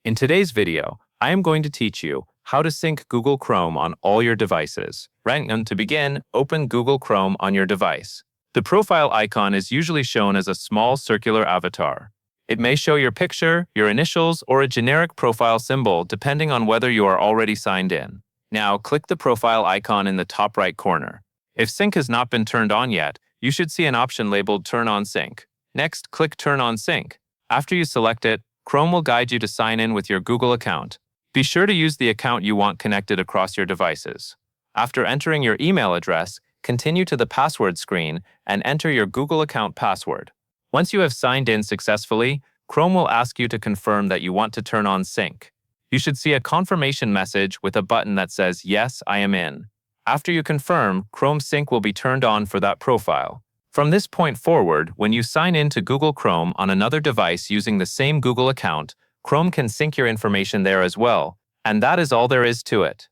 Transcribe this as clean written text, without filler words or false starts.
In today's video, I am going to teach you how to sync Google Chrome on all your devices. Right, to begin, open Google Chrome on your device. The profile icon is usually shown as a small circular avatar. It may show your picture, your initials, or a generic profile symbol depending on whether you are already signed in. Now, click the profile icon in the top right corner. If sync has not been turned on yet, you should see an option labeled Turn on Sync. Next, click Turn on Sync. After you select it, Chrome will guide you to sign in with your Google account. Be sure to use the account you want connected across your devices. After entering your email address, continue to the password screen and enter your Google account password. Once you have signed in successfully, Chrome will ask you to confirm that you want to turn on sync. You should see a confirmation message with a button that says, "Yes, I am in." After you confirm, Chrome Sync will be turned on for that profile. From this point forward, when you sign in to Google Chrome on another device using the same Google account, Chrome can sync your information there as well, and that is all there is to it.